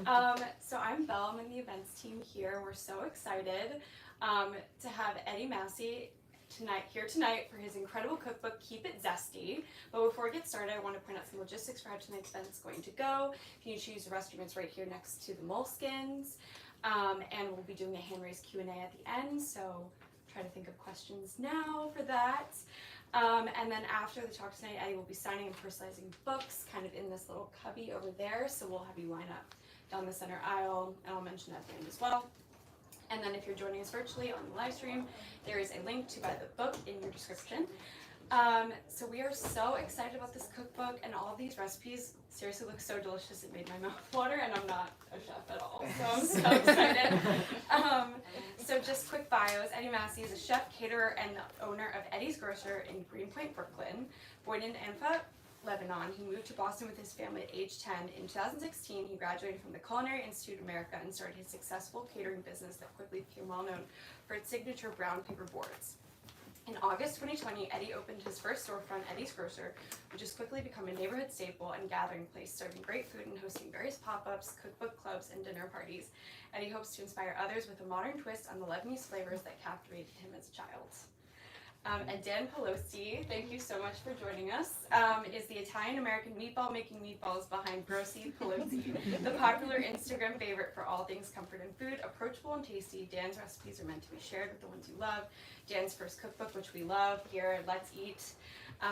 So I'm Belle, I'm in the events team here. We're so excited to have Eddie Massih tonight for his incredible cookbook, Keep It Zesty. But before we get started, I want to point out some logistics for how tonight's event is going to go. If you choose the restroom, it's right here next to the moleskins. And we'll be doing a hand-raised Q&A at the end, so try to think of questions now for that. And then after the talk tonight, Eddie will be signing and personalizing books kind of in this little cubby over there, so we'll have you line up down the center aisle, and I'll mention that at the end as well. And then if you're joining us virtually on the live stream, there is a link to buy the book in your description. So we are so excited about this cookbook, and all of these recipes seriously look so delicious it made my mouth water, and I'm not a chef at all, so I'm so excited. So just quick bios. Eddie Massih is a chef, caterer, and the owner of Eddie's Grocer in Greenpoint, Brooklyn. Born in Anfa, Lebanon, he moved to Boston with his family at age 10. In 2016, he graduated from the Culinary Institute of America and started his successful catering business that quickly became well known for its signature brown paper boards. In August 2020, Eddie opened his first storefront, Eddie's Grocer, which has quickly become a neighborhood staple and gathering place, serving great food and hosting various pop-ups, cookbook clubs, and dinner parties. Eddie hopes to inspire others with a modern twist on the Lebanese flavors that captivated him as a child. And Dan Pelosi, thank you so much for joining us, is the Italian-American meatball-making meatballs behind Grossi Pelosi, the popular Instagram favorite for all things comfort and food. Approachable and tasty, Dan's recipes are meant to be shared with the ones you love. Dan's first cookbook, which we love here, Let's Eat,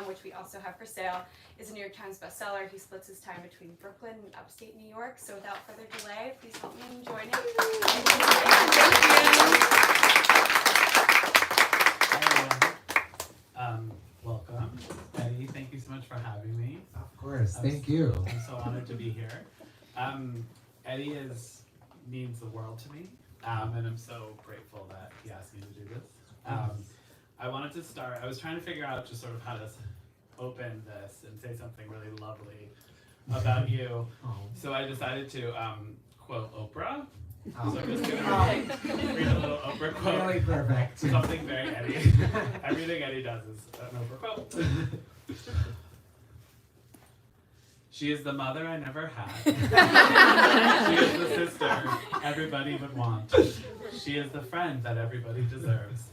which we also have for sale, is a New York Times bestseller. He splits his time between Brooklyn and upstate New York. So without further delay, please help me in joining. Welcome. Eddie, thank you so much for having me. Of course, thank you. I'm so honored to be here. Eddie means the world to me, and I'm so grateful that he asked me to do this. I wanted to start, I was trying to figure out just sort of how to open this and say something really lovely about you. So I decided to quote Oprah. So I'm just gonna read a little Oprah quote. Really perfect. Something very Eddie. Everything Eddie does is an Oprah quote. She is the mother I never had. She is the sister everybody would want. She is the friend that everybody deserves.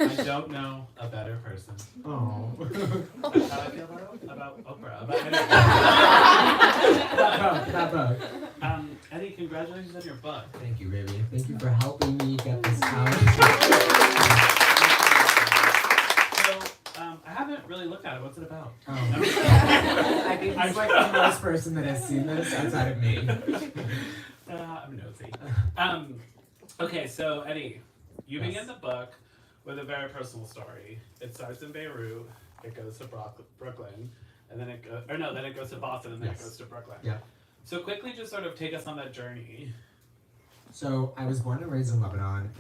I don't know a better person. Oh. That's how I feel about Oprah. That book. Eddie, congratulations on your book. Thank you, baby. Thank you for helping me get this out. So, I haven't really looked at it. What's it about? I think he's like the first person that has seen this outside of me. I'm nosy. Okay, so Eddie, you begin the book with a very personal story. It starts in Beirut, it goes to Brooklyn, and then it goes to Boston, and then it goes to Brooklyn. Yeah. So quickly, just sort of take us on that journey. So I was born and raised in Lebanon,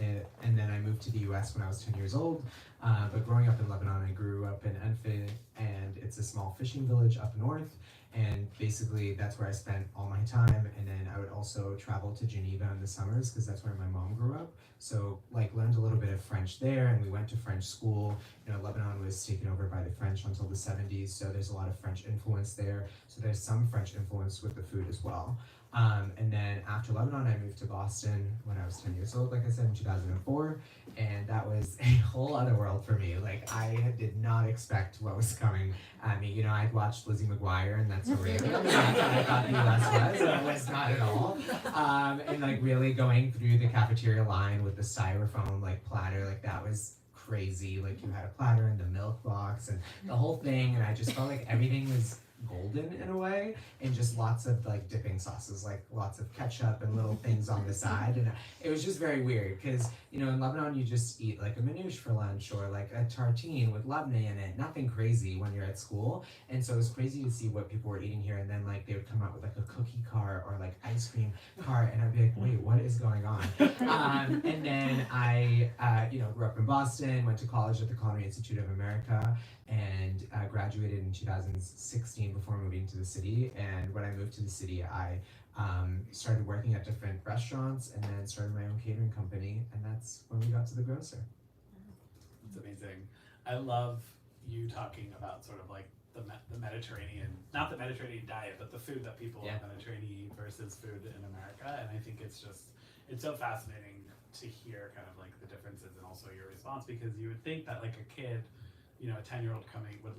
and then I moved to the U.S. when I was 10 years old. But growing up in Lebanon, I grew up in Enfi, and it's a small fishing village up north. And basically, that's where I spent all my time. And then I would also travel to Geneva in the summers because that's where my mom grew up. So learned a little bit of French there, and we went to French school. Lebanon was taken over by the French until the 70s, so there's a lot of French influence there. So there's some French influence with the food as well. And then after Lebanon, I moved to Boston when I was 10 years old, like I said, in 2004. And that was a whole other world for me. I did not expect what was coming at me. I'd watched Lizzie McGuire, and that's rare. That's what I thought the US was, and it was not at all. And really going through the cafeteria line with the styrofoam platter, that was crazy. You had a platter and the milk box and the whole thing, and I just felt like everything was golden in a way, and just lots of dipping sauces, lots of ketchup and little things on the side, and it was just very weird because in Lebanon you just eat a manouche for lunch or a tartine with labneh in it, nothing crazy when you're at school. And so it was crazy to see what people were eating here, and then they would come out with a cookie cart or ice cream cart, and I'd be like, wait, what is going on? And then I grew up in Boston, went to college at the Culinary Institute of America, and graduated in 2016 before moving to the city. And when I moved to the city, I started working at different restaurants and then started my own catering company, and that's when we got to the grocer. It's amazing. I love you talking about sort of the Mediterranean, not the Mediterranean diet, but the food that people in the Mediterranean eat versus food in America, and I think it's so fascinating to hear kind of like the differences and also your response, because you would think that like a kid, you know, a 10-year-old coming would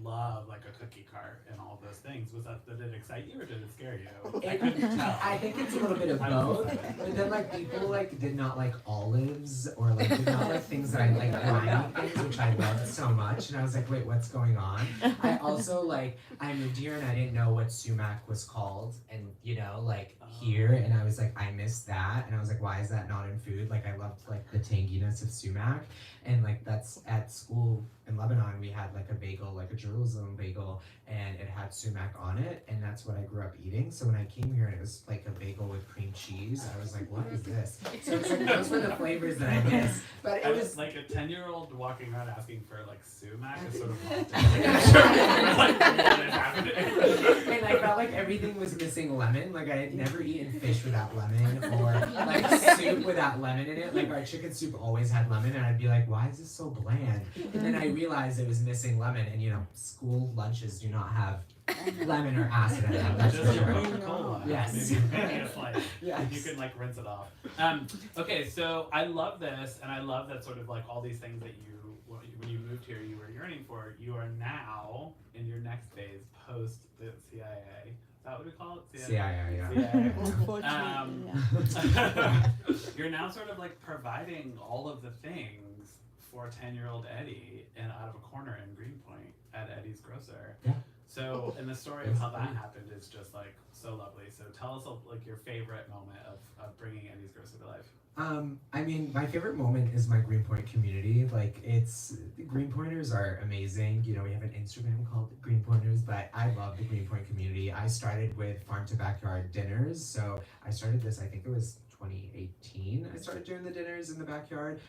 love like a cookie cart and all those things. Did it excite you or did it scare you? I couldn't tell. I think it's a little bit of both. But then like people like did not like olives or like did not like things that I like grimy things, which I loved so much. And I was like, wait, what's going on? I also like I moved here and I didn't know what sumac was called, and you know, like here, and I was like, I missed that, and I was like, why is that not in food? Like I loved like the tanginess of sumac, and like that's at school in Lebanon we had like a bagel, like a Jerusalem bagel, and it had sumac on it, and that's what I grew up eating. So when I came here and it was like a bagel with cream cheese, I was like, what is this? So it's like those were the flavors that I missed. But it was like a 10-year-old walking around asking for like sumac is sort of and I felt like everything was missing lemon. Like I had never eaten fish without lemon, or like soup without lemon in it. Like our chicken soup always had lemon, and I'd be like, why is this so bland? And then I realized it was missing lemon, and you know, school lunches do not have lemon or acid in them. That's just for your sure. Coca-Cola. Yes. Maybe a flight. Yes. You can like rinse it off. Okay, so I love this, and I love that sort of like all these things that when you moved here, you were yearning for. You are now in your next phase post the CIA. Is that what we call it? CIA, yeah. CIA. Unfortunately, You're now sort of like providing all of the things for 10-year-old Eddie and out of a corner in Greenpoint at Eddie's Grocer. Yeah. So, and the story of how that happened is just like so lovely. So tell us like your favorite moment of bringing Eddie's Grocer to life. I mean, my favorite moment is my Greenpoint community. Like, Greenpointers are amazing. You know, we have an Instagram called Greenpointers, but I love the Greenpoint community. I started with farm to backyard dinners. So I started this, I think it was 2018. I started doing the dinners in the backyard.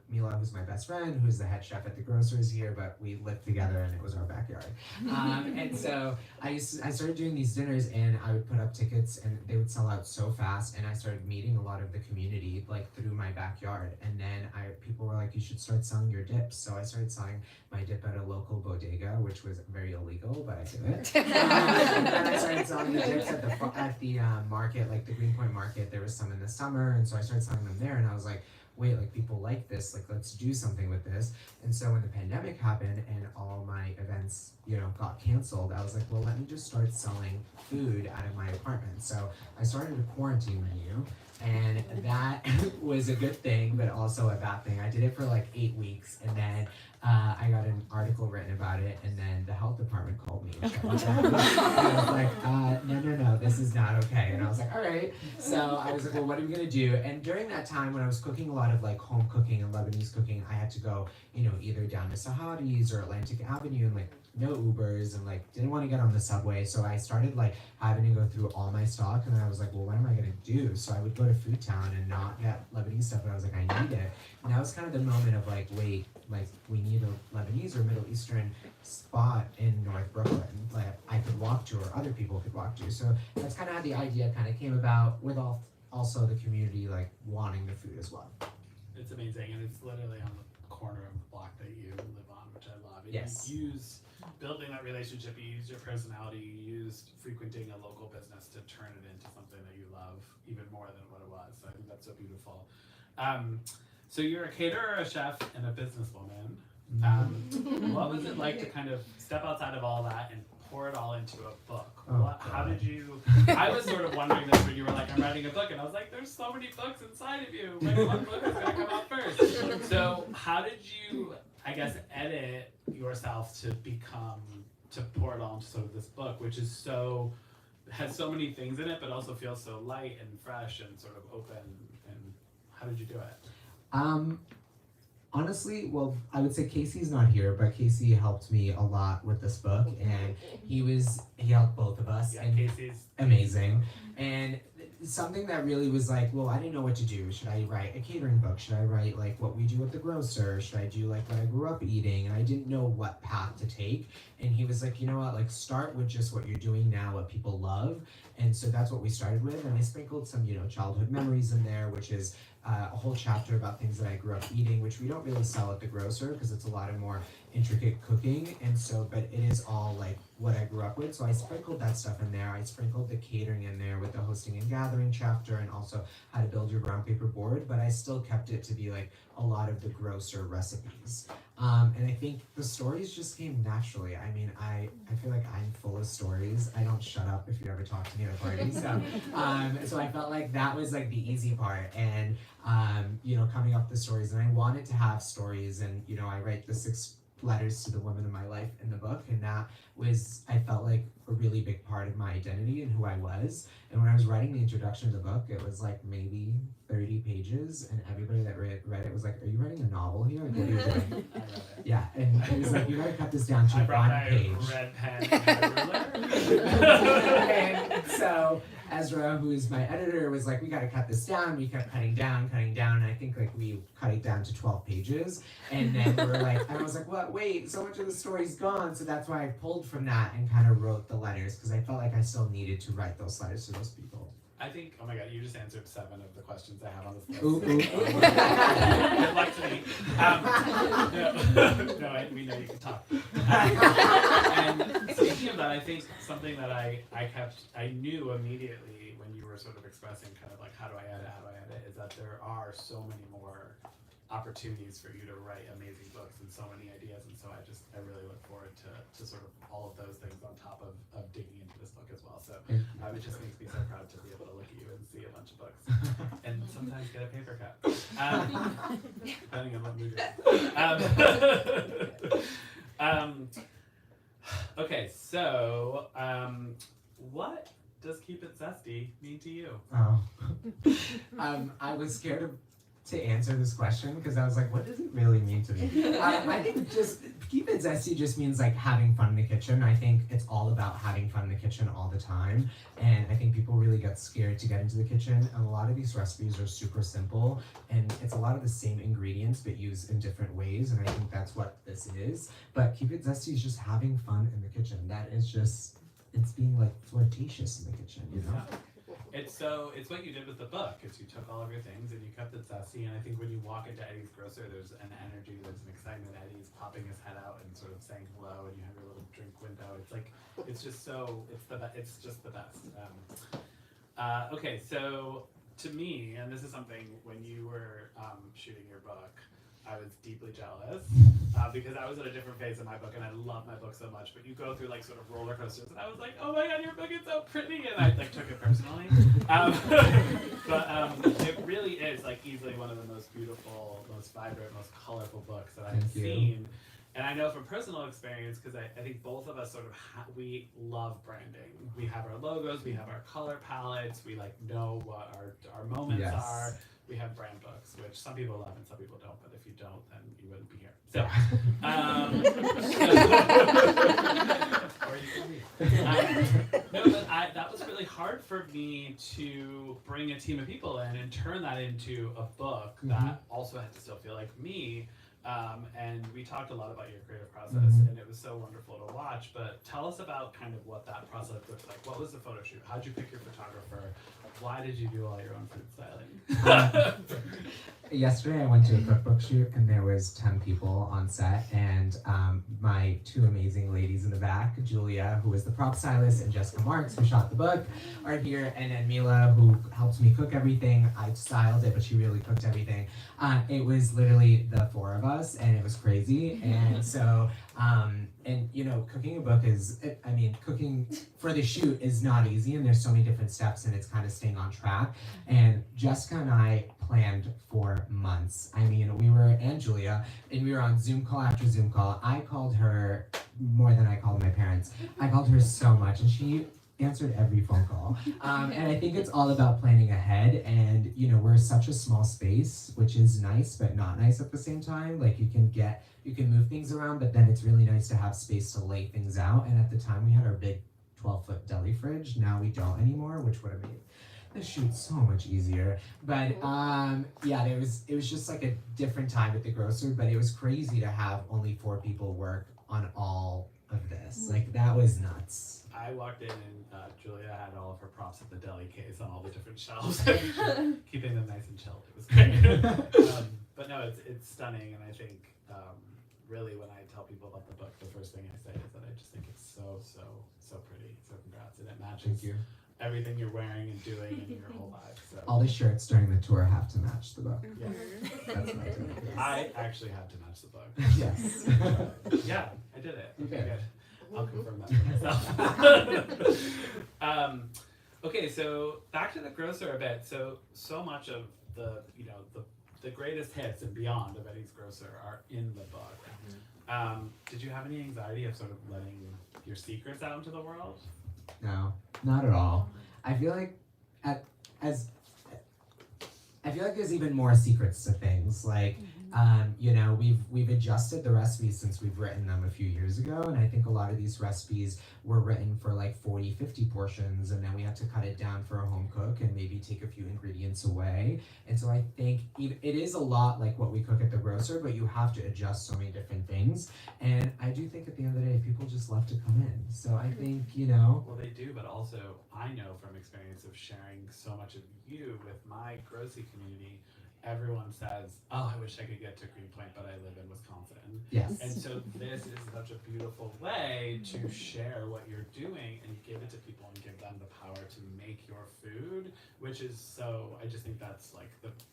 Mila, who's my best friend, who's the head chef at the Grocers here, but we lived together and it was our backyard. And so I started doing these dinners, and I would put up tickets and they would sell out so fast, and I started meeting a lot of the community like through my backyard. And then people were like, you should start selling your dips. So I started selling my dip at a local bodega, which was very illegal, but I did it. And then I started selling the dips at the market, like the Greenpoint market. There was some in the summer, and so I started selling them there, and I was like, wait, like people like this, like let's do something with this. And so when the pandemic happened and all my events, you know, got canceled, I was like, well, let me just start selling food out of my apartment. So I started a quarantine menu, and that was a good thing, but also a bad thing. I did it for like 8 weeks, and then I got an article written about it, and then the health department called me and shut me down. And I was like, no, this is not okay. And I was like, all right. So I was like, well, what are we gonna do? And during that time, when I was cooking a lot of like home cooking and Lebanese cooking, I had to go, you know, either down to Sahadi's or Atlantic Avenue, and like no Ubers, and like didn't want to get on the subway. So I started like having to go through all my stock, and I was like, well, what am I gonna do? So I would go to Food Town and not get Lebanese stuff, and I was like, I need it. And that was kind of the moment of like, wait, like we need a Lebanese or Middle Eastern spot in North Brooklyn, like I could walk to, or other people could walk to. So that's kind of how the idea kind of came about, with also the community like wanting the food as well. It's amazing, and it's literally on the corner of the block that you live on, which I love. And Yes. You use building that relationship, you use your personality, you used frequenting a local business to turn it into something that you love even more than what it was. So I think that's so beautiful. So you're a caterer, a chef, and a businesswoman. What was it like to kind of step outside of all that and pour it all into a book? How did you? I was sort of wondering this when you were like, I'm writing a book, and I was like, there's so many books inside of you. Like, what book is gonna come out first? So how did you, I guess, edit yourself to pour it all into sort of this book, which is has so many things in it, but also feels so light and fresh and sort of open? And how did you do it? Honestly, well, I would say Casey's not here, but Casey helped me a lot with this book, and he helped both of us. Yeah, and Casey's amazing. And something that really was like, well, I didn't know what to do. Should I write a catering book? Should I write like what we do at the grocer? Should I do like what I grew up eating? And I didn't know what path to take. And he was like, you know what, like start with just what you're doing now, what people love, And so that's what we started with, and I sprinkled some, childhood memories in there, which is a whole chapter about things that I grew up eating, which we don't really sell at the grocer because it's a lot of more intricate cooking, and so, but it is all like what I grew up with. So I sprinkled that stuff in there. I sprinkled the catering in there with the hosting and gathering chapter, and also how to build your brown paper board, but I still kept it to be like a lot of the grocer recipes. And I think the stories just came naturally. I mean, I feel like I'm full of stories. I don't shut up if you ever talk to me at a party. So I felt like that was like the easy part, and coming up with the stories. And I wanted to have stories, and I write the 6 letters to the women in my life in the book, and that was, I felt like, a really big part of my identity and who I was. And when I was writing the introduction to the book, it was like maybe 30 pages, and everybody that read it was like, "Are you writing a novel here? Like, what are you doing?" I read it. Yeah, and it was like, "You gotta cut this down to I brought one my page." red pen and my ruler. And so Ezra, who is my editor, was like, "We gotta cut this down." We kept cutting down, and I think like we cut it down to 12 pages. And then we were like, and I was like, "What? Wait, so much of the story's gone." So that's why I pulled from that and kind of wrote the letters, because I felt like I still needed to write those letters to those people. I think, oh my god, you just answered 7 of the questions I have on this list. Ooh, ooh. Good luck to me. No, we know you can talk. And speaking of that, I think something that I knew immediately when you were sort of expressing kind of like, how do I edit, is that there are so many more opportunities for you to write amazing books and so many ideas, and so I really look forward to sort of all of those things on top of digging into this book as well. So it just makes me so proud to be able to look at you and see a bunch of books and sometimes get a paper cut, depending on what mood you're in. Okay, so what does Keep It Zesty mean to you? Oh. I was scared to answer this question because I was like, what does it really mean to me? I think just Keep It Zesty just means like having fun in the kitchen. I think it's all about having fun in the kitchen all the time. And I think people really get scared to get into the kitchen. And a lot of these recipes are super simple, and it's a lot of the same ingredients but used in different ways. And I think that's what this is. But Keep It Zesty is just having fun in the kitchen. That is just, it's being like flirtatious in the kitchen, Yeah. It's what you did with the book, is you took all of your things and you kept it zesty, and I think when you walk into Eddie's grocer, there's an energy, there's an excitement. Eddie's popping his head out and sort of saying hello, and you have your little drink window. It's like, it's just the best. Okay, so to me, and this is something when you were shooting your book, I was deeply jealous because I was at a different phase in my book, and I love my book so much. But you go through like sort of roller coasters, and I was like, "Oh my god, your book is so pretty," and I like took it personally. But it really is like easily one of the most beautiful, most vibrant, most colorful books that I've seen. And I know from personal experience, because I think both of us sort of we love branding. We have our logos, we have our color palettes, we like know what our moments are. We have brand books, which some people love and some people don't, but if you don't, then you wouldn't be here. So, or you can leave. No, but that was really hard for me to bring a team of people in and turn that into a book that also had to still feel like me. And we talked a lot about your creative process, and it was so wonderful to watch. But tell us about kind of what that process looked like. What was the photo shoot? How'd you pick your photographer? Why did you do all your own food styling? Yesterday I went to a cookbook shoot, and there was 10 people on set, and my 2 amazing ladies in the back, Julia, who was the prop stylist, and Jessica Marks, who shot the book, are here, and then Mila, who helped me cook everything. I styled it, but she really cooked everything. It was literally the 4 of us, and it was crazy. And so, and cooking a book cooking for the shoot is not easy, and there's so many different steps, and it's kind of staying on track. And Jessica and I planned for months. And Julia, and we were on Zoom call after Zoom call. I called her more than I called my parents. I called her so much, and she answered every phone call. And I think it's all about planning ahead, and we're such a small space, which is nice but not nice at the same time. Like you can move things around, but then it's really nice to have space to lay things out. And at the time we had our big 12-foot deli fridge. Now we don't anymore, which would have made the shoot so much easier. But it was just like a different time at the grocer, but it was crazy to have only 4 people work on all of this. Like that was nuts. I walked in and Julia had all of her props at the deli case on all the different shelves, keeping them nice and chilled. It was great. But no, it's stunning, and I think really when I tell people about the book, the first thing I say is that I just think it's so pretty. So congrats, and it matches Thank you. everything you're wearing and doing in your whole life. So. All the shirts during the tour have to match the book. Yeah. That's my tip. I actually had to match the book. Yes. Yeah, I did it. You Okay, did. good. I'll confirm that for myself. Okay, so back to the grocer a bit. So much of the the greatest hits and beyond of Eddie's Grocer are in the book. Did you have any anxiety of sort of letting your secrets out into the world? No, not at all. I feel like there's even more secrets to things. Like, we've adjusted the recipes since we've written them a few years ago, and I think a lot of these recipes were written for like 40, 50 portions, and then we had to cut it down for a home cook and maybe take a few ingredients away. And so I think it is a lot like what we cook at the grocer, but you have to adjust so many different things. And I do think at the end of the day, people just love to come in. So I think, Well, they do, but also I know from experience of sharing so much of you with my grocery community, everyone says, oh, I wish I could get to Greenpoint, but I live in Wisconsin. yes. And so this is such a beautiful way to share what you're doing and give it to people and give them the power to make your food, which is I just think that's like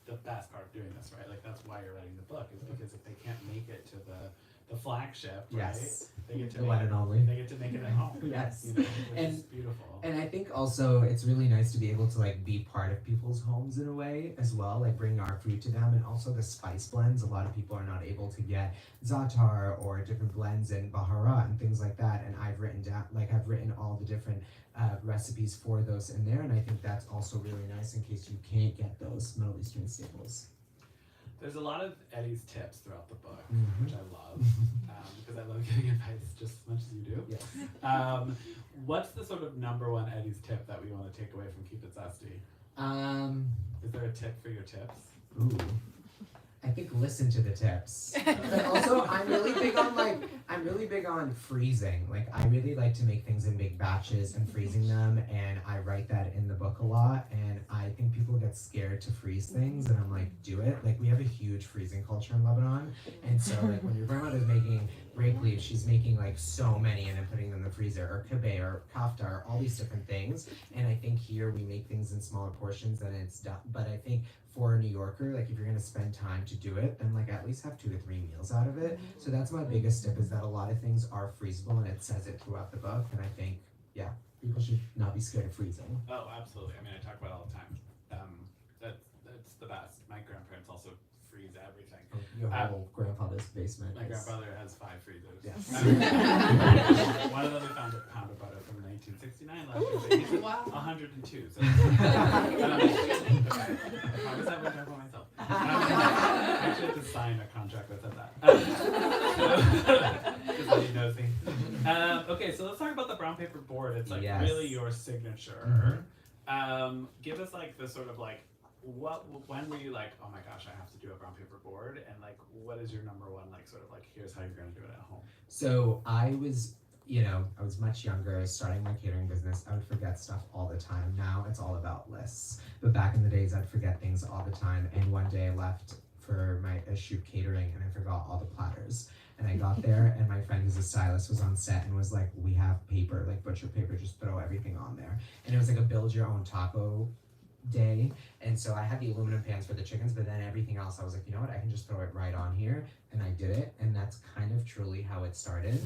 the best part of doing this, right? Like that's why you're writing the book, is because if they can't make it to the flagship, right? Yes. They get to The one and only. They get to make it at home. Yes. Which And- is beautiful. And I think also it's really nice to be able to like be part of people's homes in a way as well, like bring our food to them. And also the spice blends, a lot of people are not able to get za'atar or different blends and baharat and things like that. And I've written all the different recipes for those in there. And I think that's also really nice in case you can't get those Middle Eastern staples. There's a lot of Eddie's tips throughout the book, Mhm. which I love, because I love giving advice just as much as you do. Yes. What's the sort of number one Eddie's tip that we want to take away from Keep It Zesty? Is there a tip for your tips? Ooh. I think listen to the tips. But also I'm really big on freezing. Like I really like to make things in big batches and freezing them, and I write that in the book a lot. And I think people get scared to freeze things, and I'm like, do it. Like we have a huge freezing culture in Lebanon, and so like when your grandmother's making grape leaves, she's making like so many and then putting them in the freezer, or kibbeh or kafta, or all these different things. And I think here we make things in smaller portions and it's done. But I think for a New Yorker, like if you're gonna spend time to do it, then like at least have 2 to 3 meals out of it. So that's my biggest tip, is that a lot of things are freezable, and it says it throughout the book. And I think, yeah, people should not be scared of freezing. Oh, absolutely. I mean, I talk about it all the time. That's the best. My grandparents also freeze everything. Your whole grandfather's basement. My grandfather has 5 freezers. Yes. One of them we found a pound of butter from 1969 last year. But he's Wow. 102. So I promise I won't talk about myself. I actually had to sign a contract that said that. Just so he knows me. Okay, so let's talk about the brown paper board. It's like Yes. really your signature. Give us like the sort of like, when were you like, oh my gosh, I have to do a brown paper board, and like what is your number one like sort of like, here's how you're gonna do it at home? So I was much younger, starting my catering business. I would forget stuff all the time. Now it's all about lists. But back in the days, I'd forget things all the time. And one day I left for a shoot catering, and I forgot all the platters. And I got there, and my friend who's a stylist was on set and was like, we have paper, like butcher paper, just throw everything on there. And it was like a build your own taco day. And so I had the aluminum pans for the chickens, but then everything else I was like, you know what, I can just throw it right on here. And I did it, and that's kind of truly how it started.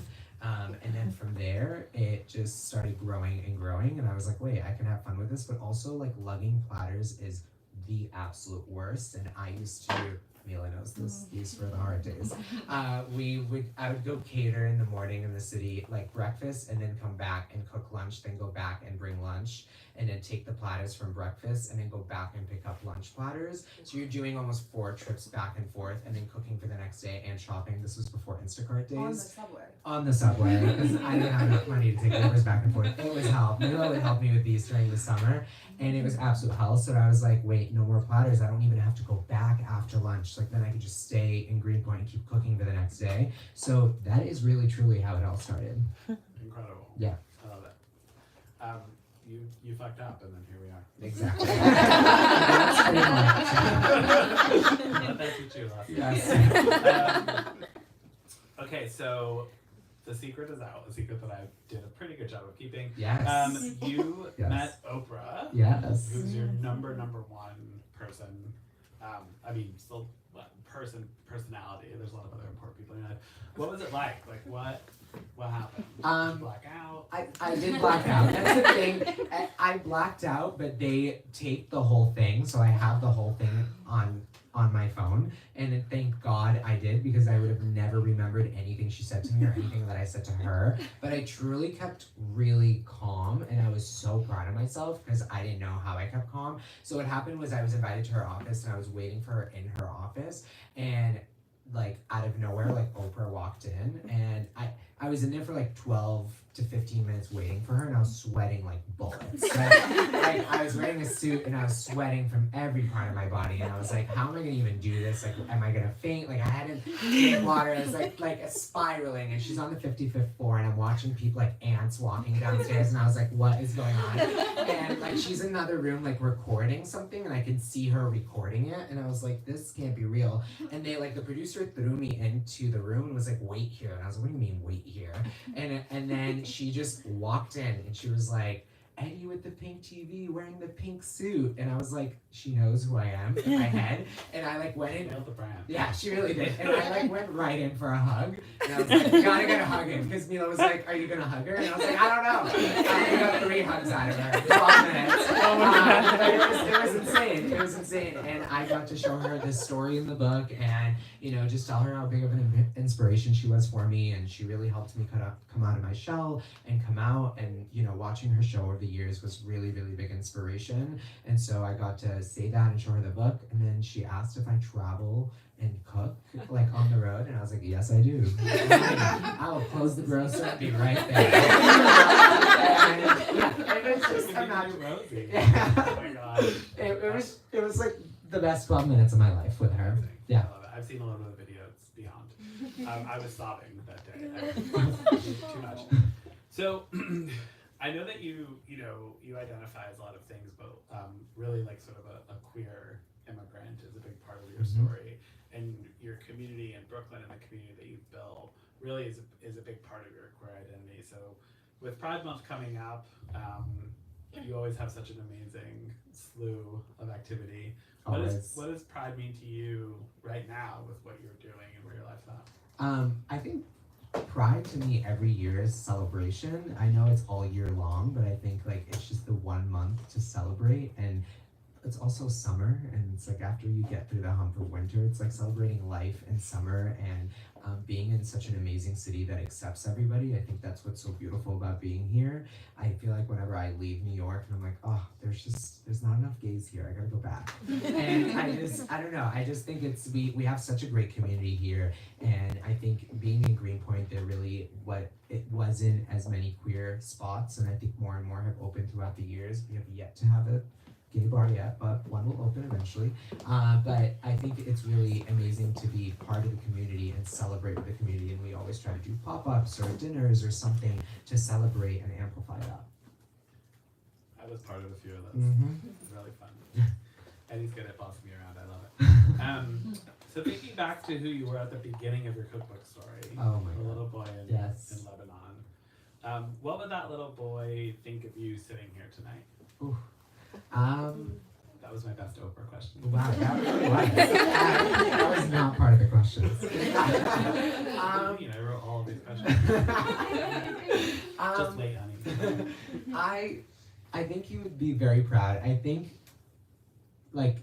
And then from there it just started growing and growing, and I was like, wait, I can have fun with this. But also like lugging platters is the absolute worst. And I used to, Mila knows this, these were the hard days. I would go cater in the morning in the city, like breakfast, and then come back and cook lunch, then go back and bring lunch, and then take the platters from breakfast and then go back and pick up lunch platters. So you're doing almost 4 trips back and forth, and then cooking for the next day and shopping. This was before Instacart days. On the subway. On the subway, because I didn't have enough money to take Ubers back and forth. It was hell. Mila would help me with these during the summer, and it was absolute hell. So I was like, wait, no more platters. I don't even have to go back after lunch. Like then I could just stay in Greenpoint and keep cooking for the next day. So that is really truly how it all started. Incredible. Yeah. I love it. you fucked up, and then here we are. Exactly. That's pretty much. Let that teach you a lesson. Yes. Okay, so the secret is out. A secret that I did a pretty good job of keeping. Yes. You Yes. met Oprah. Yes. Who's your number one person? I mean, still personality. There's a lot of other important people in your life. What was it like? Like what happened? Did you black out? I did black out. That's the thing. I blacked out, but they taped the whole thing, so I have the whole thing on my phone. And thank God I did, because I would have never remembered anything she said to me or anything that I said to her. But I truly kept really calm, and I was so proud of myself because I didn't know how I kept calm. So what happened was I was invited to her office, and I was waiting for her in her office, and like out of nowhere, like Oprah walked in, and I was in there for like 12 to 15 minutes waiting for her, and I was sweating like bullets. Like I was wearing a suit and I was sweating from every part of my body, and I was like, how am I gonna even do this? Like, am I gonna faint? Like I hadn't drank water. I was like spiraling, and she's on the 55th floor, and I'm watching people like ants walking downstairs, and I was like, what is going on? And like she's in another room like recording something, and I could see her recording it, and I was like, this can't be real. And they like the producer threw me into the room and was like, wait here. And I was like, what do you mean wait here? And then she just walked in, and she was like, Eddie with the pink TV wearing the pink suit. And I was like, she knows who I am in my head. And I like went in. Nailed the brand. Yeah, she really did. And I like went right in for a hug. And I was like, you gotta get a hug in. Because Mila was like, are you gonna hug her? And I was like, I don't know. I got 3 hugs out of her in 12 minutes. But it was insane. It was insane. And I got to show her this story in the book, and just tell her how big of an inspiration she was for me. And she really helped me come out of my shell and come out. And watching her show over the years was really, really big inspiration. And so I got to say that and show her the book. And then she asked if I travel and cook like on the road, and I was like, yes, I do. I will close the grocery and be right there. And it was just imagine. Yeah. Oh my god. It was like the best 12 minutes of my life with her. Yeah. I love it. I've seen a lot of the videos beyond. I was sobbing that day. Too much. So I know that you identify as a lot of things, but really like sort of a queer immigrant is a big part of your story, and your community in Brooklyn and the community that you've built really is a big part of your queer identity. So with Pride Month coming up, you always have such an amazing slew of activity. What does Pride mean to you right now with what you're doing and where your life's at? I think Pride to me every year is celebration. I know it's all year long, but I think like it's just the 1 month to celebrate, and it's also summer, and it's like after you get through the hump of winter, it's like celebrating life in summer, and being in such an amazing city that accepts everybody. I think that's what's so beautiful about being here. I feel like whenever I leave New York and I'm like, oh, there's not enough gays here, I gotta go back. And I don't know, I just think we have such a great community here, and I think being in Greenpoint, it wasn't as many queer spots, and I think more and more have opened throughout the years. We have yet to have a gay bar yet, but one will open eventually. But I think it's really amazing to be part of the community and celebrate with the community, and we always try to do pop-ups or dinners or something to celebrate and amplify that. I was part of a few of those. It's really fun. Eddie's good at bossing me around. I love it. So thinking back to who you were at the beginning of your cookbook story, the little boy in Lebanon. What would that little boy think of you sitting here tonight? Ooh. That was my best Oprah question. Wow, that really was. That was not part of the questions. I wrote all of these questions. Just wait, honey. I think he would be very proud. I think, like,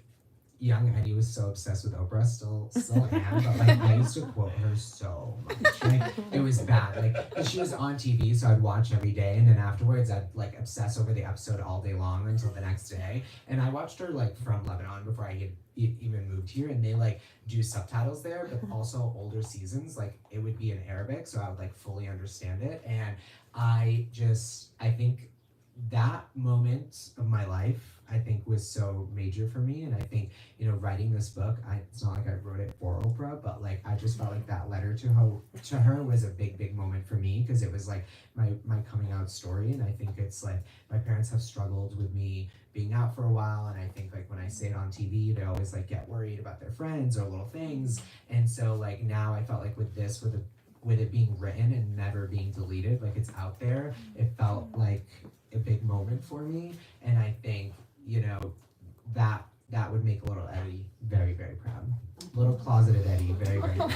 young Eddie was so obsessed with Oprah, still am, but like I used to quote her so much. Like, it was bad. Like, 'cause she was on TV, so I'd watch every day, and then afterwards I'd like obsess over the episode all day long until the next day. And I watched her like from Lebanon before I had even moved here, and they like do subtitles there, but also older seasons, like it would be in Arabic, so I would like fully understand it. And I think that moment of my life, I think was so major for me. And I think, you know, writing this book, it's not like I wrote it for Oprah, but like I just felt like that letter to her was a big moment for me, because it was like my coming out story. And I think it's like my parents have struggled with me being out for a while, and I think like when I say it on TV, they always like get worried about their friends or little things. And so like now I felt like with it being written and never being deleted, like it's out there, it felt like a big moment for me. And I think, you know, that would make little Eddie very proud. Little closeted Eddie, very proud.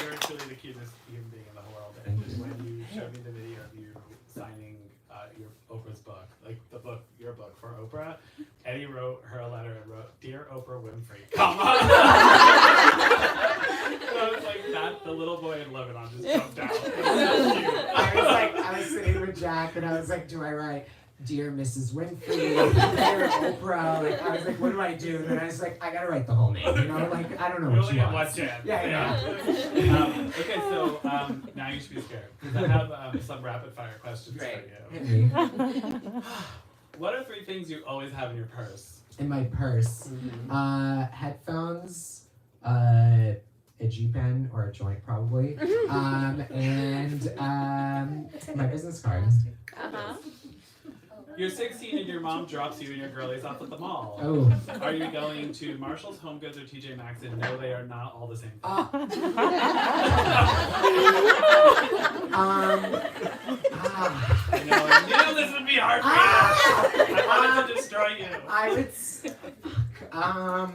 You're truly the cutest human being in the whole world. Thank And you. when you showed me the video of you signing your Oprah's book, like your book for Oprah, Eddie wrote her a letter and wrote, "Dear Oprah Winfrey, comma." And I was like, that the little boy in Lebanon just jumped out. It was so cute. I was sitting with Jack and I was like, do I write Dear Mrs. Winfrey, Dear Oprah? Like, I was like, what do I do? And then I was like, I gotta write the whole name, you know? Like, I don't know We what only she get wants. one chance. Yeah. Okay, so now you should be scared, because I have some rapid fire questions for you. Hit me. What are 3 things you always have in your purse? In my purse, headphones, a G-pen or a joint probably, and my business card. Uh-huh. You're 16 and your mom drops you and your girlies off at the mall. Oh. Are you going to Marshall's, Home Goods, or TJ Maxx? And no, they are not all the same thing. I knew this would be hard for you. I wanted to destroy you. I would. I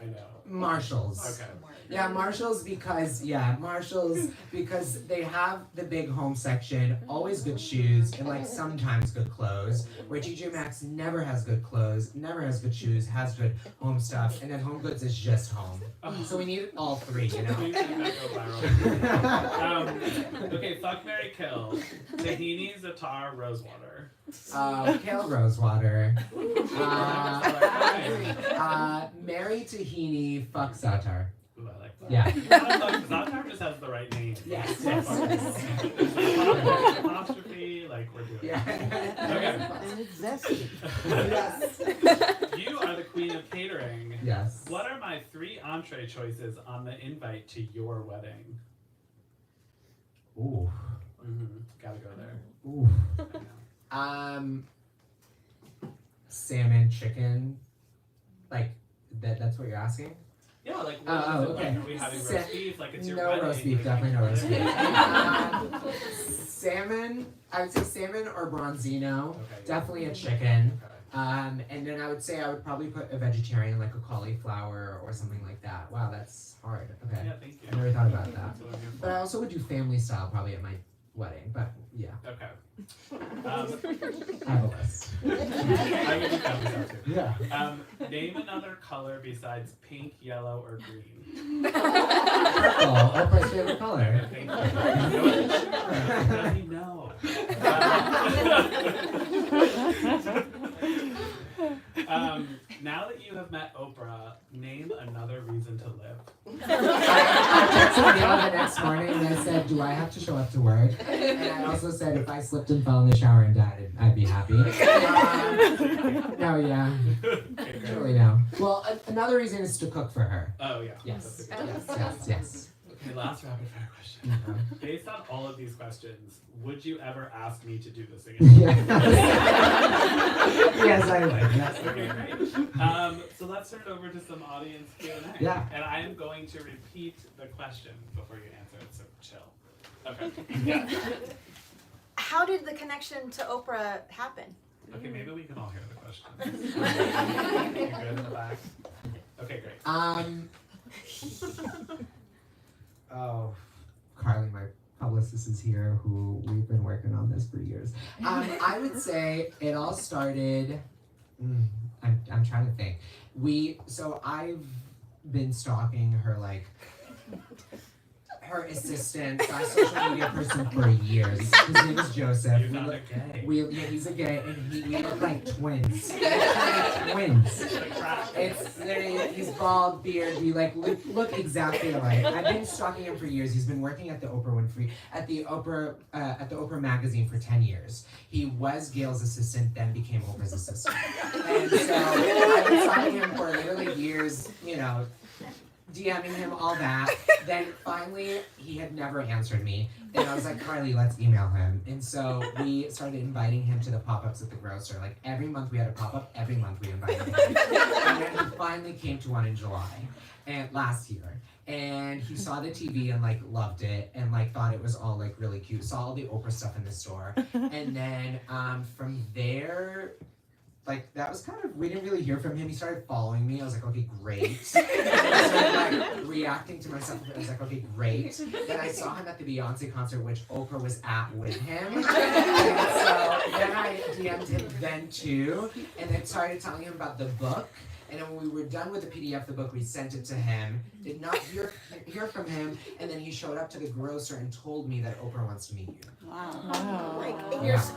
know. Marshalls. Okay. Yeah, Marshalls because they have the big home section, always good shoes, and like sometimes good clothes. Where TJ Maxx never has good clothes, never has good shoes, has good home stuff, and then Home Goods is just home. So we need all 3, you know. Please do not go viral. Okay, fuck, marry, kill. Tahini, Zatar, Rosewater. Kale Rosewater. Ooh, Marry Tahini, fuck Zatar. I like that. Yeah. Zatar just has the right name. Yes. Apostrophe, like we're doing. Yeah. Okay. And it's zesty. Yes. You are the queen of catering. Yes. What are my 3 entree choices on the invite to your wedding? Ooh. Gotta go there. Ooh. I know. Salmon, chicken. Like that's what you're asking? Yeah, like, what Oh, is it okay. like? Are we having roast beef? Like, it's your No wedding. roast beef, definitely no roast beef. Salmon, I would say salmon or bronzino. Okay. Definitely a chicken. Okay. And then I would say I would probably put a vegetarian, like a cauliflower or something like that. Wow, that's hard. Okay. Yeah, thank you. I never thought about that. That's what I'm here But I for. also would do family style probably at my wedding. But yeah, Okay. I have a list. I would do family style too. Yeah. Name another color besides pink, yellow, or green. Purple, Oprah's favorite color. Thank you. Does he know? Now that you have met Oprah, name another reason to live. I texted Neil the next morning and I said, do I have to show up to work? And I also said, if I slipped and fell in the shower and died, I'd be happy. No, yeah. Okay, great. Really no. Well, another reason is to cook for her. Oh, yeah. Yes. That's a good Yes. Okay, last rapid fire question. Mhm. Based on all of these questions, would you ever ask me to do this again? Yes, I would. Yes. Okay, great. So let's turn it over to some audience Q&A. Yeah. And I am going to repeat the question before you answer it, so chill. Okay. Yeah. How did the connection to Oprah happen? Okay, maybe we can all hear the question. You good in the back? Okay, great. Oh, Carly, my publicist is here, who we've been working on this for years. I would say it all started. I'm trying to think. So I've been stalking her like her assistant, social media person for years. His name is Joseph. You found a gay. He's a gay, and we look like twins. Twins. It's literally, he's bald, beard. We like look exactly alike. I've been stalking him for years. He's been working at the Oprah magazine for 10 years. He was Gail's assistant, then became Oprah's assistant. And so I've been stalking him for literally years, DMing him, all that. Then finally, he had never answered me. And I was like, Carly, let's email him. And so we started inviting him to the pop-ups at the grocer. Like every month we had a pop-up, every month we invited him. And then he finally came to one in July, and last year. And he saw the TV and like loved it and like thought it was all like really cute. Saw all the Oprah stuff in the store. And then from there, like that was kind of, we didn't really hear from him. He started following me. I was like, okay, great. And I started like reacting to myself. I was like, okay, great. Then I saw him at the Beyonce concert, which Oprah was at with him. And so then I DM'd him then too, and then started telling him about the book. And then when we were done with the PDF of the book, we sent it to him. Did not hear from him, and then he showed up to the grocer and told me that Oprah wants to meet you. Wow. Like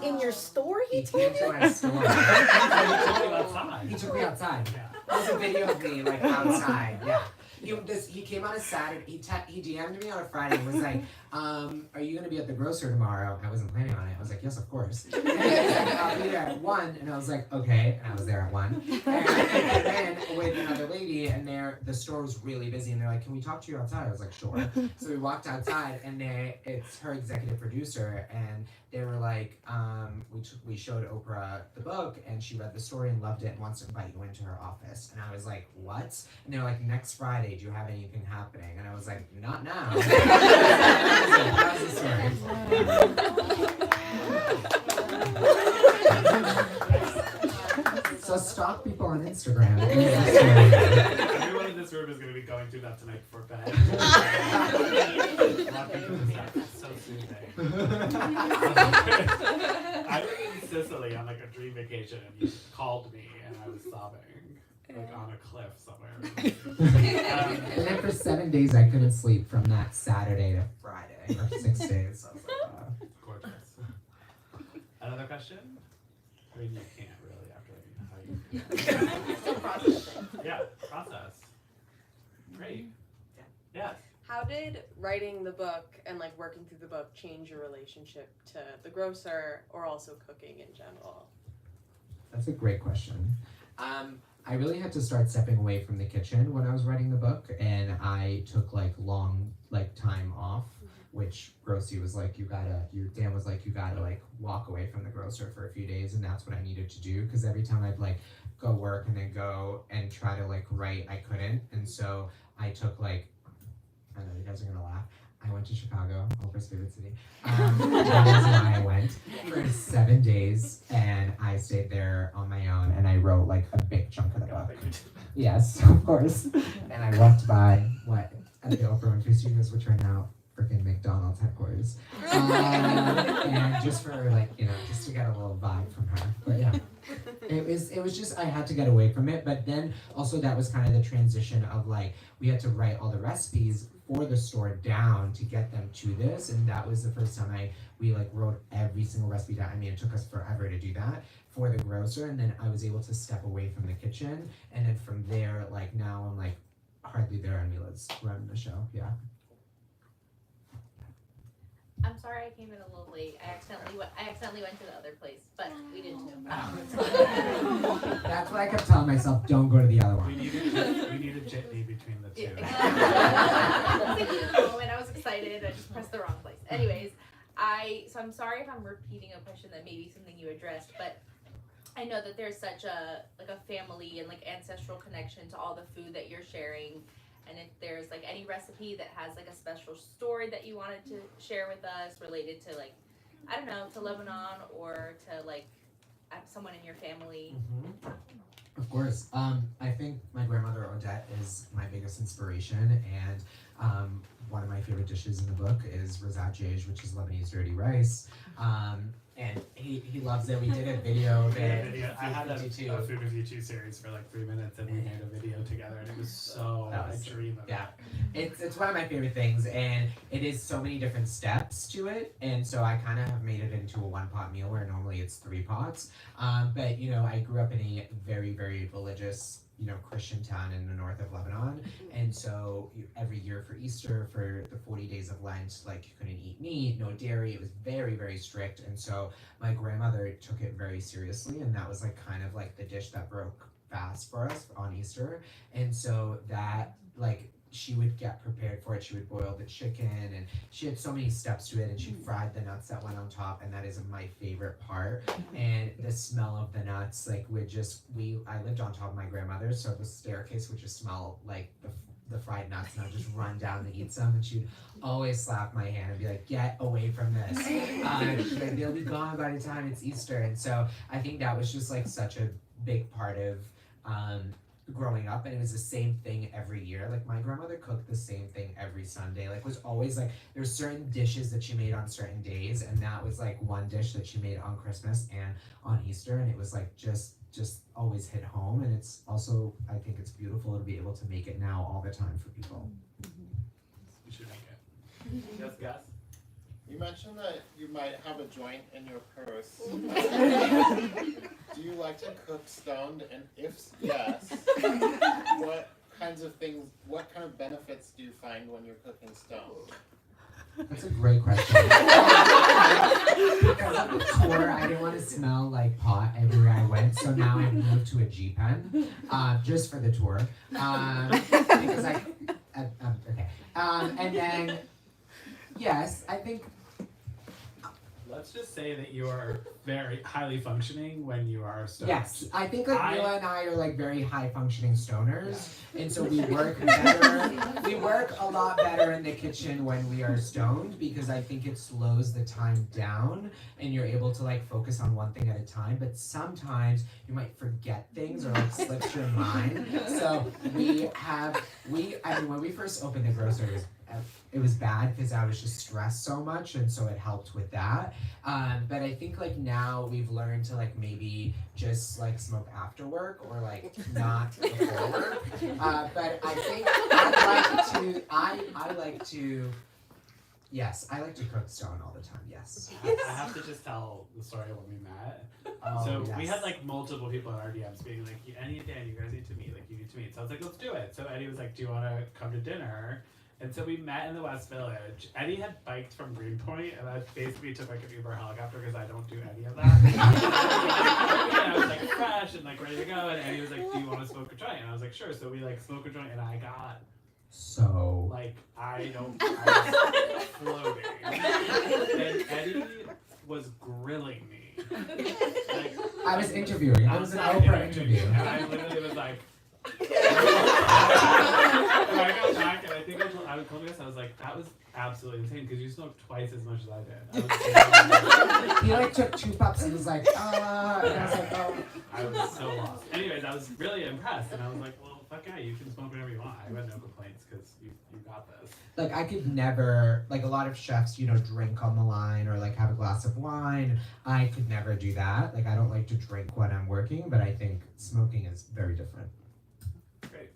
in your store, he told came you? to my store. Outside. He took me outside. Yeah. There's a video of me like outside. Yeah. He came on a Saturday. He DM'd me on a Friday and was like, "Are you gonna be at the grocer tomorrow?" I wasn't planning on it. I was like, "Yes, of course." And he was like, "I'll be there at 1." And I was like, "Okay." And I was there at 1. And then with another lady, and the store was really busy, and they're like, "Can we talk to you outside?" I was like, "Sure." So we walked outside, and it's her executive producer, and they were like, we showed Oprah the book, and she read the story and loved it and wants to invite you into her office. And I was like, what? And they were like, next Friday, do you have anything happening? And I was like, not now. That was the story. So stalk people on Instagram. Everyone in this room is going to be going through that tonight before bed. It's so soothing. I was in Sicily on like a dream vacation, and you called me, and I was sobbing, like on a cliff somewhere. And then for 7 days, I couldn't sleep from that Saturday to Friday, or 6 days. So I was like, Gorgeous. Another question? I mean, you can't really after how you feel. Still processing. Yeah, process. Great. Yes. How did writing the book and like working through the book change your relationship to the grocer or also cooking in general? that's a great question. I really had to start stepping away from the kitchen when I was writing the book, and I took long time off, which Grossy was like, Dan was like, you gotta walk away from the grocer for a few days, and that's what I needed to do, because every time I'd go work and then go and try to write, I couldn't, and so I took I know you guys are gonna laugh. I went to Chicago, Oprah's favorite city. That is why I went for 7 days, and I stayed there on my own, and I wrote a big chunk of the book. Yes, of course. And I walked by at the Oprah Winfrey Studios, which are now freaking McDonald's headquarters, and just for just to get a little vibe from her. But yeah, it was just I had to get away from it. But then also that was kind of the transition of we had to write all the recipes for the store down to get them to this, and that was the first time we wrote every single recipe down. I mean, it took us forever to do that for the grocer, and then I was able to step away from the kitchen, and then from there now I'm hardly there, and let's run the show. Yeah. I'm sorry I came in a little late. I accidentally went to the other place, but we did too. That's what I kept telling myself, don't go to the other We one. need a jitney between the two. I was thinking of the moment. I was excited. I just pressed the wrong place. Anyways, so I'm sorry if I'm repeating a question that may be something you addressed, but I know that there's such a family and ancestral connection to all the food that you're sharing. And if there's any recipe that has a special story that you wanted to share with us related to I don't know, to Lebanon or to someone in your family. Mm-hmm. Of course. I think my grandmother Odette is my biggest inspiration, and one of my favorite dishes in the book is razajej, which is Lebanese dirty rice. And he loves it. We did a video of it. I had a Food 52. Food Review 2 series for like 3 minutes, and we made a video together, and it was so, That was- I dream of yeah. it. It's one of my favorite things, and it is so many different steps to it, and so I kind of have made it into a one-pot meal where normally it's 3 pots. But you know, I grew up in a very, very religious, Christian town in the north of Lebanon, and so every year for Easter, for the 40 days of Lent, like you couldn't eat meat, no dairy. It was very, very strict, and so my grandmother took it very seriously, and that was like kind of like the dish that broke fast for us on Easter, and so that like. She would get prepared for it. She would boil the chicken, and she had so many steps to it, and she fried the nuts that went on top, and that is my favorite part. And the smell of the nuts, like I lived on top of my grandmother's, so the staircase would just smell like the fried nuts, and I'd just run down to eat some, and she'd always slap my hand and be like, get away from this. She'd be like, they'll be gone by the time it's Easter. And so I think that was just like such a big part of growing up, and it was the same thing every year. Like my grandmother cooked the same thing every Sunday. Like was always like there's certain dishes that she made on certain days, and that was like one dish that she made on Christmas and on Easter, and it was like just always hit home. And it's also, I think it's beautiful to be able to make it now all the time for people. We should make it. Yes, Gus? You mentioned that you might have a joint in your purse. Do you like to cook stoned? And if yes, what kind of benefits do you find when you're cooking stoned? That's a great question. Because of the tour, I didn't want to smell like pot everywhere I went, so now I've moved to a G-pen, just for the tour. Because okay. And then, yes, I think. Let's just say that you are very highly functioning when you are stoned. Yes, I think like Mila and I are like very high functioning stoners, and so we work better. We work a lot better in the kitchen when we are stoned, because I think it slows the time down, and you're able to like focus on one thing at a time. But sometimes you might forget things or like slips your mind. So when we first opened the grocery, it was bad because I was just stressed so much, and so it helped with that. But I think like now we've learned to like maybe just like smoke after work or like not before work. But I think I like to yes, I like to cook stone all the time. Yes. I have to just tell the story of when we met. So we yes. had like multiple people in our DMs being like, Eddie and Dan, you guys need to meet. Like you need to meet. So I was like, let's do it. So Eddie was like, do you want to come to dinner? And so we met in the West Village. Eddie had biked from Greenpoint, and I basically took like an Uber helicopter because I don't do any of that. And I was like fresh and like ready to go, and Eddie was like, do you want to smoke a joint? And I was like, sure. So we like smoked a joint, and I got so like, I was floating. And Eddie was grilling me. Like, I was interviewing. It was an Oprah interview. And I literally was like, I got back, and I think I told you guys, I was like, that was absolutely insane because you smoked twice as much as I did. He like took 2 puffs and was like, and I was like, oh. I was so lost. Anyways, I was really impressed, and I was like, well, fuck yeah, you can smoke whatever you want. I had no complaints because you got this. Like I could never, like a lot of chefs, drink on the line or like have a glass of wine. I could never do that. Like I don't like to drink when I'm working, but I think smoking is very different. Great.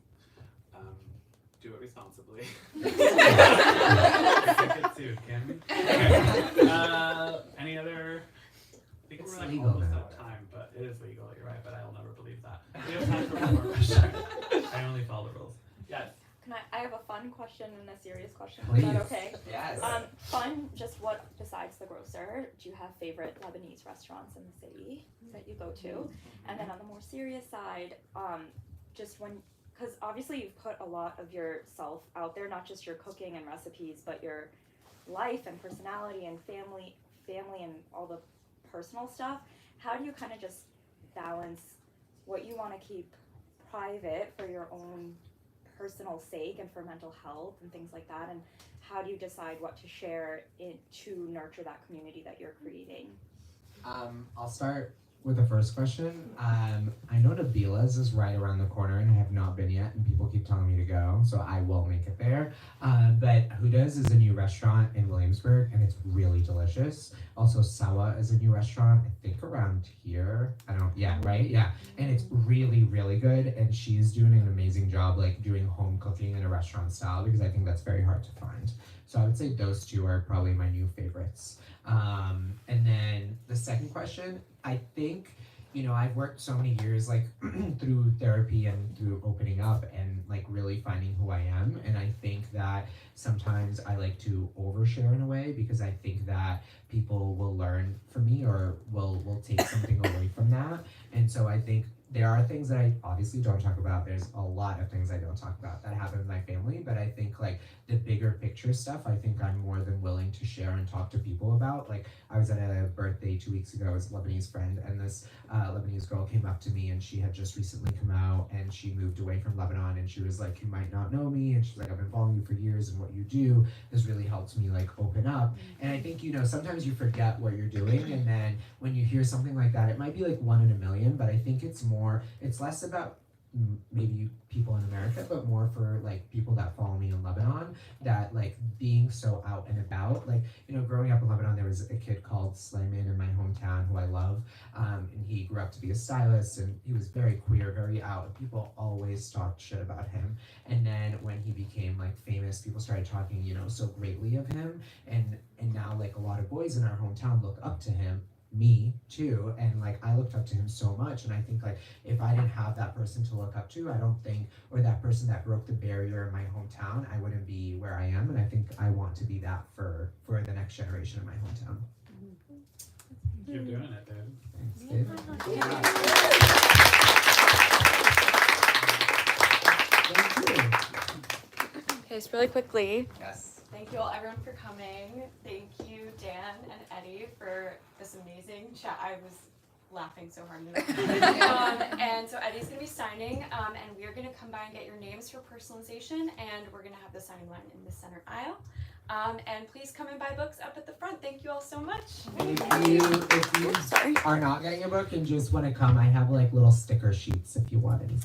Do it responsibly. Get sued, can we? Okay. Any other? I think It's we're like legal almost now. out of time, but it is legal. You're right, but I'll never believe that. We have time for one more question. I only follow the rules. Yes. Can I have a fun question and a serious question. Please. Is that okay? Yes. Fun, just what, besides the grocer, do you have favorite Lebanese restaurants in the city that you go to? And then on the more serious side, just when, because obviously you've put a lot of yourself out there, not just your cooking and recipes, but your life and personality and family and all the personal stuff. How do you kind of just balance what you want to keep private for your own personal sake and for mental health and things like that, and how do you decide what to share to nurture that community that you're creating? I'll start with the first question, I know Nabila's is right around the corner, and I have not been yet, and people keep telling me to go, so I will make it there. But Huda's is a new restaurant in Williamsburg, and it's really delicious. Also, Sawa is a new restaurant, I think around here. And it's really, really good, and she's doing an amazing job, like doing home cooking in a restaurant style, because I think that's very hard to find. So I would say those two are probably my new favorites. And then the second question, I think, I've worked so many years like through therapy and through opening up and like really finding who I am. And I think that sometimes I like to overshare in a way because I think that people will learn from me or will take something away from that. And so I think there are things that I obviously don't talk about. There's a lot of things I don't talk about that happen in my family, but I think like the bigger picture stuff, I think I'm more than willing to share and talk to people about. Like I was at a birthday 2 weeks ago as a Lebanese friend, and this Lebanese girl came up to me, and she had just recently come out, and she moved away from Lebanon, and she was like, "You might not know me," and she's like, "I've been following you for years, and what you do has really helped me like open up." And I think sometimes you forget what you're doing, and then when you hear something like that, it might be like 1 in a million, but I think it's less about maybe people in America, but more for like people that follow me in Lebanon, that like being so out and about. Like, growing up in Lebanon, there was a kid called Slayman in my hometown who I love, and he grew up to be a stylist, and he was very queer, very out, and people always talked shit about him. And then when he became like famous, people started talking, so greatly of him, and now like a lot of boys in our hometown look up to him, me too, and like I looked up to him so much. And I think like if I didn't have that person to look up to, I don't think, or that person that broke the barrier in my hometown, I wouldn't be where I am. And I think I want to be that for the next generation in my hometown. You're doing it, dude. Thanks, Dave. Thank you. Okay, so really quickly, Yes. Thank you all, everyone, for coming. Thank you, Dan and Eddie, for this amazing chat. I was laughing so hard. And so Eddie's going to be signing, and we're going to come by and get your names for personalization, and we're going to have the signing line in the center aisle. And please come and buy books up at the front. Thank you all so much. If you are not getting a book and just want to come, I have like little sticker sheets if you want any.